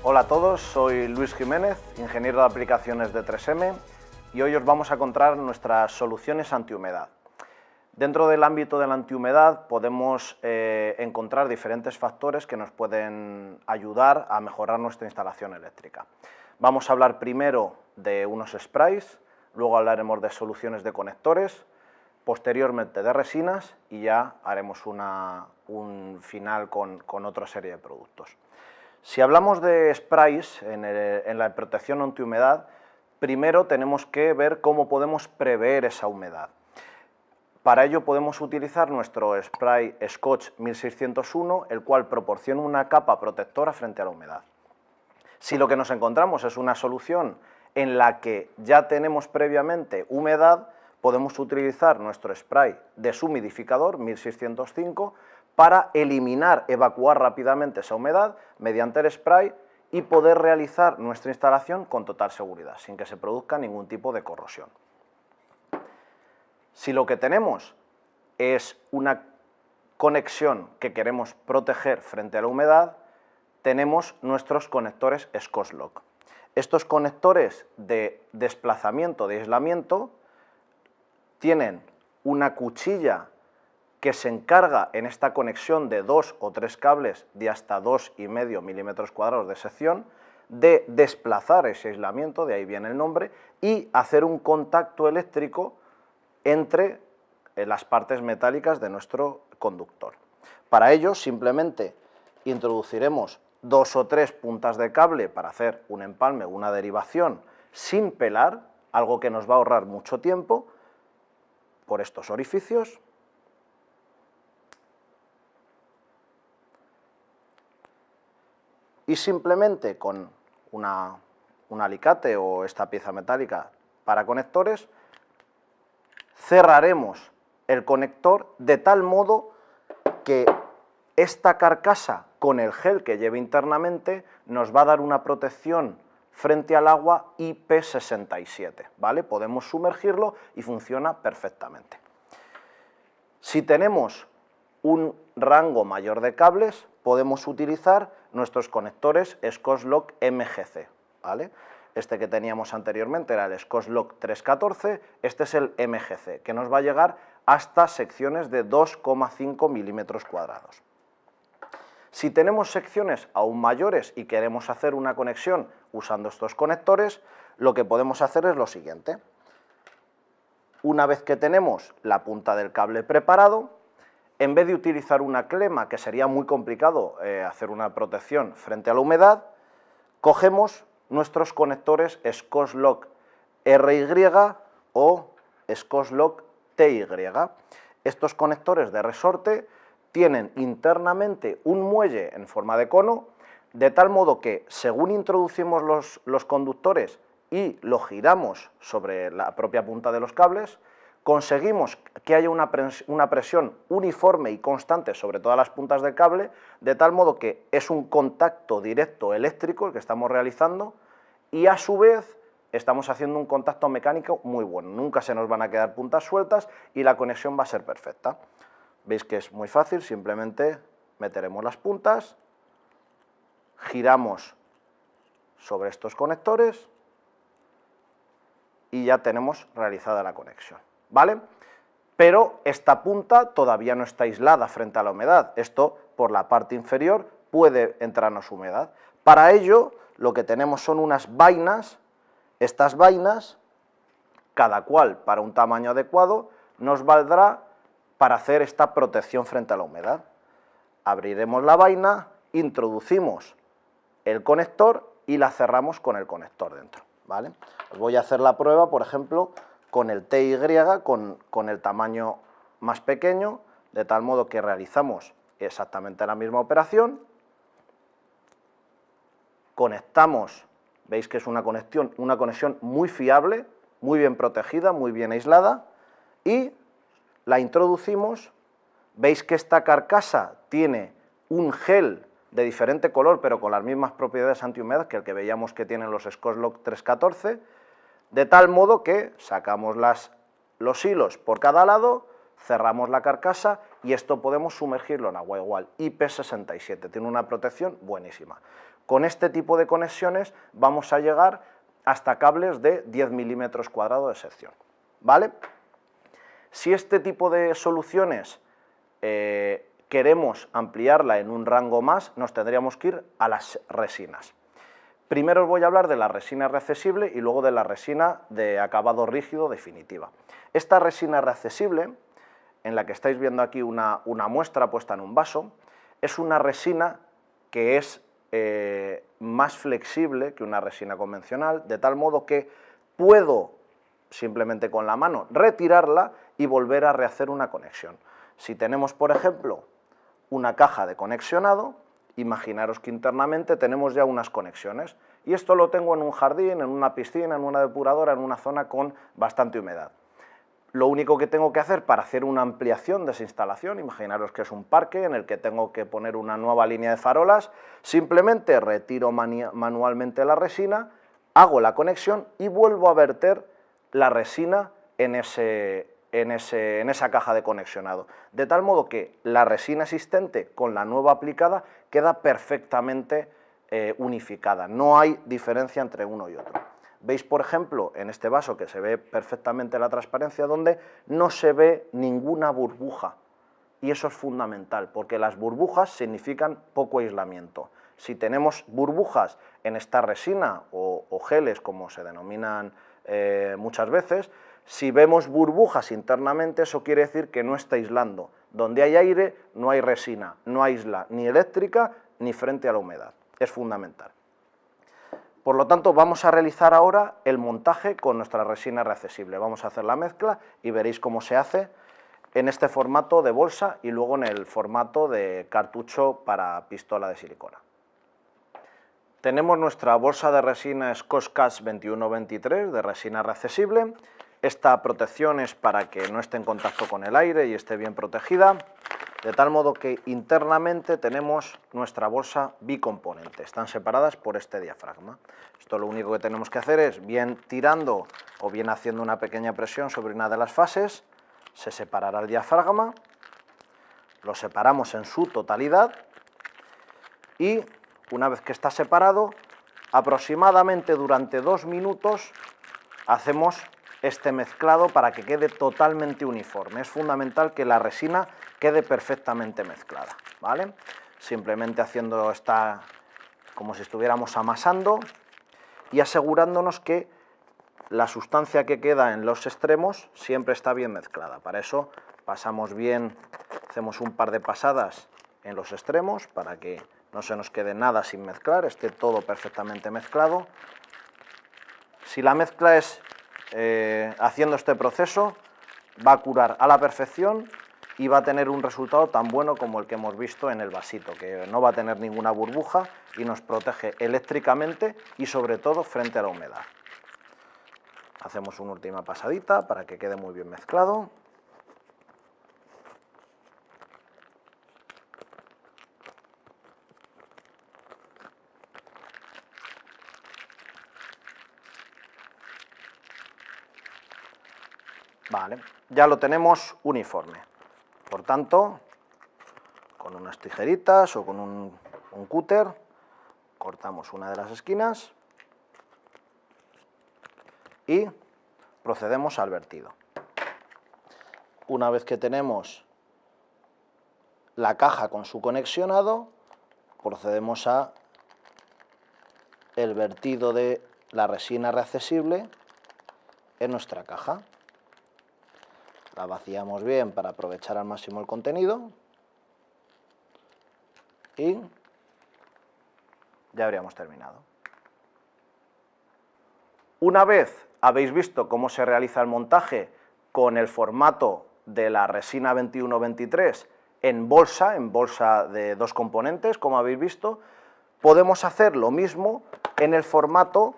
Hola a todos, soy Luis Jiménez, ingeniero de aplicaciones de 3M, y hoy os vamos a contar nuestras soluciones antihumedad. Dentro del ámbito de la antihumedad podemos encontrar diferentes factores que nos pueden ayudar a mejorar nuestra instalación eléctrica. Vamos a hablar primero de unos sprays, luego hablaremos de soluciones de conectores, posteriormente de resinas y ya haremos un final con otra serie de productos. Si hablamos de sprays en la protección antihumedad, primero tenemos que ver cómo podemos prever esa humedad. Para ello podemos utilizar nuestro spray Scotch 1601, el cual proporciona una capa protectora frente a la humedad. Si lo que nos encontramos es una solución en la que ya tenemos previamente humedad, podemos utilizar nuestro spray deshumidificador 1605 para eliminar, evacuar rápidamente esa humedad mediante el spray y poder realizar nuestra instalación con total seguridad, sin que se produzca ningún tipo de corrosión. Si lo que tenemos es una conexión que queremos proteger frente a la humedad, tenemos nuestros conectores Scotch-Lock. Estos conectores de desplazamiento, de aislamiento, tienen una cuchilla que se encarga en esta conexión de 2 o 3 cables de hasta 2,5 milímetros cuadrados de sección de desplazar ese aislamiento, de ahí viene el nombre, y hacer un contacto eléctrico entre las partes metálicas de nuestro conductor. Para ello simplemente introduciremos 2 o 3 puntas de cable para hacer un empalme o una derivación sin pelar, algo que nos va a ahorrar mucho tiempo, por estos orificios. Y simplemente con un alicate o esta pieza metálica para conectores, cerraremos el conector de tal modo que esta carcasa con el gel que lleve internamente nos va a dar una protección frente al agua IP67, ¿vale? Podemos sumergirlo y funciona perfectamente. Si tenemos un rango mayor de cables, podemos utilizar nuestros conectores Scotch-Lock MGC, ¿vale? Este que teníamos anteriormente era el Scotch-Lock 314, este es el MGC, que nos va a llegar hasta secciones de 2,5 milímetros cuadrados. Si tenemos secciones aún mayores y queremos hacer una conexión usando estos conectores, lo que podemos hacer es lo siguiente. Una vez que tenemos la punta del cable preparado, en vez de utilizar una clema, que sería muy complicado hacer una protección frente a la humedad, cogemos nuestros conectores Scotch-Lock RY o Scotch-Lock TY. Estos conectores de resorte tienen internamente un muelle en forma de cono, de tal modo que según introducimos los conductores y lo giramos sobre la propia punta de los cables, conseguimos que haya una presión uniforme y constante sobre todas las puntas del cable, de tal modo que es un contacto directo eléctrico el que estamos realizando y a su vez estamos haciendo un contacto mecánico muy bueno. Nunca se nos van a quedar puntas sueltas y la conexión va a ser perfecta. Veis que es muy fácil, simplemente meteremos las puntas, giramos sobre estos conectores y ya tenemos realizada la conexión, ¿vale? Pero esta punta todavía no está aislada frente a la humedad. Esto, por la parte inferior, puede entrarnos humedad. Para ello, lo que tenemos son unas vainas. Estas vainas, cada cual para un tamaño adecuado, nos valdrá para hacer esta protección frente a la humedad. Abriremos la vaina, introducimos el conector y la cerramos con el conector dentro, ¿vale? Os voy a hacer la prueba, por ejemplo, con el TY, con el tamaño más pequeño, de tal modo que realizamos exactamente la misma operación. Conectamos, veis que es una conexión muy fiable, muy bien protegida, muy bien aislada, y la introducimos. Veis que esta carcasa tiene un gel de diferente color, pero con las mismas propiedades antihumedad que el que veíamos que tienen los Scotch-Lock 314, de tal modo que sacamos los hilos por cada lado, cerramos la carcasa y esto podemos sumergirlo en agua igual, IP67, tiene una protección buenísima. Con este tipo de conexiones vamos a llegar hasta cables de 10 milímetros cuadrados de sección, ¿vale? Si este tipo de soluciones queremos ampliarla en un rango más, nos tendríamos que ir a las resinas. Primero os voy a hablar de la resina reaccesible y luego de la resina de acabado rígido definitiva. Esta resina reaccesible, en la que estáis viendo aquí una muestra puesta en un vaso, es una resina que es más flexible que una resina convencional, de tal modo que puedo simplemente con la mano retirarla y volver a rehacer una conexión. Si tenemos, por ejemplo, una caja de conexionado, imaginaros que internamente tenemos ya unas conexiones y esto lo tengo en un jardín, en una piscina, en una depuradora, en una zona con bastante humedad. Lo único que tengo que hacer para hacer una ampliación de esa instalación, imaginaros que es un parque en el que tengo que poner una nueva línea de farolas, simplemente retiro manualmente la resina, hago la conexión y vuelvo a verter la resina en esa caja de conexionado, de tal modo que la resina existente con la nueva aplicada queda perfectamente unificada, no hay diferencia entre uno y otro. Veis, por ejemplo, en este vaso que se ve perfectamente la transparencia, donde no se ve ninguna burbuja, y eso es fundamental, porque las burbujas significan poco aislamiento. Si tenemos burbujas en esta resina o geles, como se denominan muchas veces, si vemos burbujas internamente, eso quiere decir que no está aislando. Donde hay aire, no hay resina, no aísla ni eléctrica ni frente a la humedad. Es fundamental. Por lo tanto, vamos a realizar ahora el montaje con nuestra resina reaccesible. Vamos a hacer la mezcla y veréis cómo se hace en este formato de bolsa y luego en el formato de cartucho para pistola de silicona. Tenemos nuestra bolsa de resina Scotch-Cash 2123 de resina reaccesible. Esta protección es para que no esté en contacto con el aire y esté bien protegida, de tal modo que internamente tenemos nuestra bolsa bicomponente, están separadas por este diafragma. Esto lo único que tenemos que hacer es, bien tirando o bien haciendo una pequeña presión sobre una de las fases, se separará el diafragma, lo separamos en su totalidad y una vez que está separado, aproximadamente durante 2 minutos hacemos este mezclado para que quede totalmente uniforme. Es fundamental que la resina quede perfectamente mezclada, ¿vale? Simplemente haciendo esta como si estuviéramos amasando y asegurándonos que la sustancia que queda en los extremos siempre está bien mezclada. Para eso pasamos bien, hacemos un par de pasadas en los extremos para que no se nos quede nada sin mezclar, esté todo perfectamente mezclado. Si la mezcla es haciendo este proceso, va a curar a la perfección y va a tener un resultado tan bueno como el que hemos visto en el vasito, que no va a tener ninguna burbuja y nos protege eléctricamente y sobre todo frente a la humedad. Hacemos una última pasadita para que quede muy bien mezclado. Vale, ya lo tenemos uniforme. Por tanto, con unas tijeritas o con un cúter, cortamos una de las esquinas y procedemos al vertido. Una vez que tenemos la caja con su conexionado, procedemos a el vertido de la resina reaccesible en nuestra caja. La vaciamos bien para aprovechar al máximo el contenido y ya habríamos terminado. Una vez habéis visto cómo se realiza el montaje con el formato de la resina 2123 en bolsa de 2 componentes, como habéis visto, podemos hacer lo mismo en el formato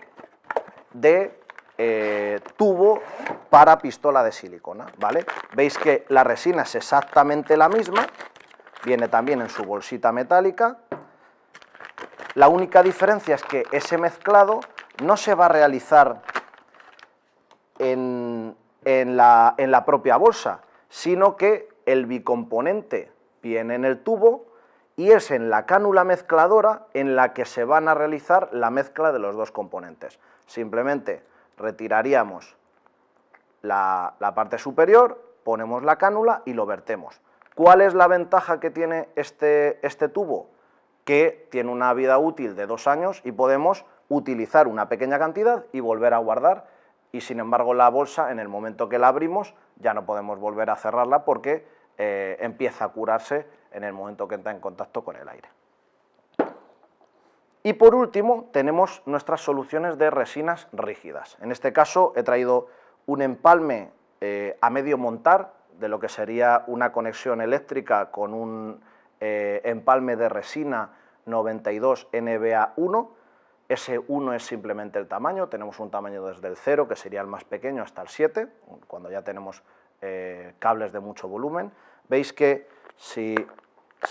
de tubo para pistola de silicona, ¿vale? Veis que la resina es exactamente la misma, viene también en su bolsita metálica. La única diferencia es que ese mezclado no se va a realizar en la propia bolsa, sino que el bicomponente viene en el tubo y es en la cánula mezcladora en la que se van a realizar la mezcla de los dos componentes. Simplemente retiraríamos la parte superior, ponemos la cánula y lo vertemos. ¿Cuál es la ventaja que tiene este tubo? Que tiene una vida útil de 2 años y podemos utilizar una pequeña cantidad y volver a guardar, y sin embargo la bolsa, en el momento que la abrimos, ya no podemos volver a cerrarla porque empieza a curarse en el momento que entra en contacto con el aire. Y por último tenemos nuestras soluciones de resinas rígidas. En este caso he traído un empalme a medio montar de lo que sería una conexión eléctrica con un empalme de resina 92 NBA1. Ese 1 es simplemente el tamaño, tenemos un tamaño desde el 0, que sería el más pequeño, hasta el 7, cuando ya tenemos cables de mucho volumen. Veis que si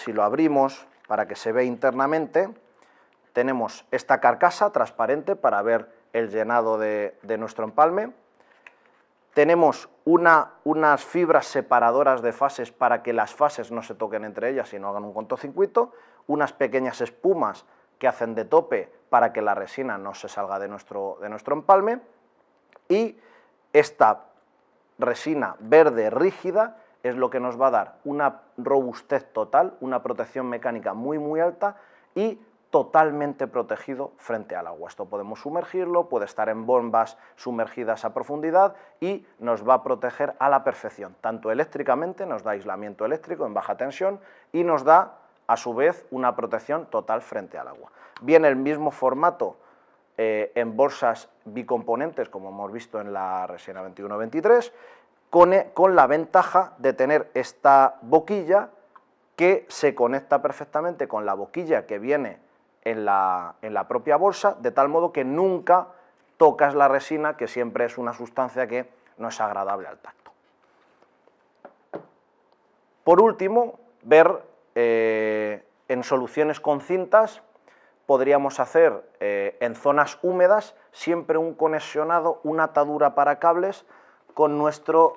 lo abrimos para que se vea internamente, tenemos esta carcasa transparente para ver el llenado de nuestro empalme. Tenemos unas fibras separadoras de fases para que las fases no se toquen entre ellas y no hagan un cortocircuito, unas pequeñas espumas que hacen de tope para que la resina no se salga de nuestro empalme, y esta resina verde rígida es lo que nos va a dar una robustez total, una protección mecánica muy alta y totalmente protegido frente al agua. Esto podemos sumergirlo, puede estar en bombas sumergidas a profundidad y nos va a proteger a la perfección, tanto eléctricamente, nos da aislamiento eléctrico en baja tensión y nos da a su vez una protección total frente al agua. Viene el mismo formato en bolsas bicomponentes, como hemos visto en la resina 21-23, con la ventaja de tener esta boquilla que se conecta perfectamente con la boquilla que viene en la propia bolsa, de tal modo que nunca tocas la resina, que siempre es una sustancia que no es agradable al tacto. Por último, ver en soluciones con cintas, podríamos hacer en zonas húmedas siempre un conexionado, una atadura para cables con nuestra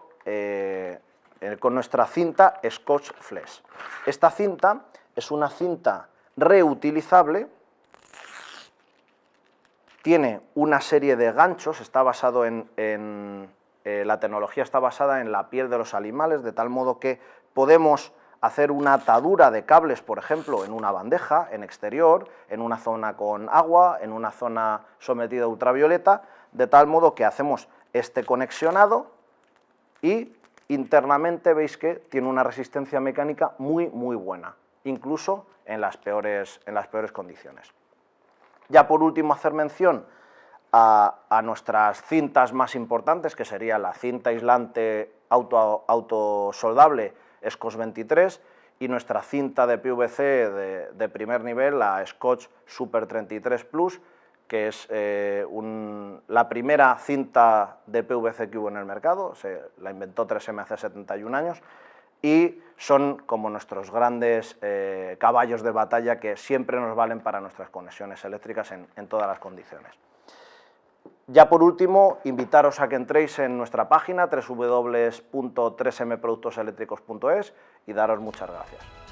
cinta Scotch Flex. Esta cinta es una cinta reutilizable, tiene una serie de ganchos, está basado la tecnología está basada en la piel de los animales, de tal modo que podemos hacer una atadura de cables, por ejemplo, en una bandeja, en exterior, en una zona con agua, en una zona sometida a ultravioleta, de tal modo que hacemos este conexionado y internamente veis que tiene una resistencia mecánica muy buena, incluso en las peores condiciones. Ya por último, hacer mención a nuestras cintas más importantes, que sería la cinta aislante autosoldable Scotch 23 y nuestra cinta de PVC de primer nivel, la Scotch Super 33 Plus, que es la primera cinta de PVC que hubo en el mercado, la inventó 3M hace 71 años, y son como nuestros grandes caballos de batalla que siempre nos valen para nuestras conexiones eléctricas en todas las condiciones. Ya por último, invitaros a que entréis en nuestra página www.3mproductoseléctricos.es y daros muchas gracias.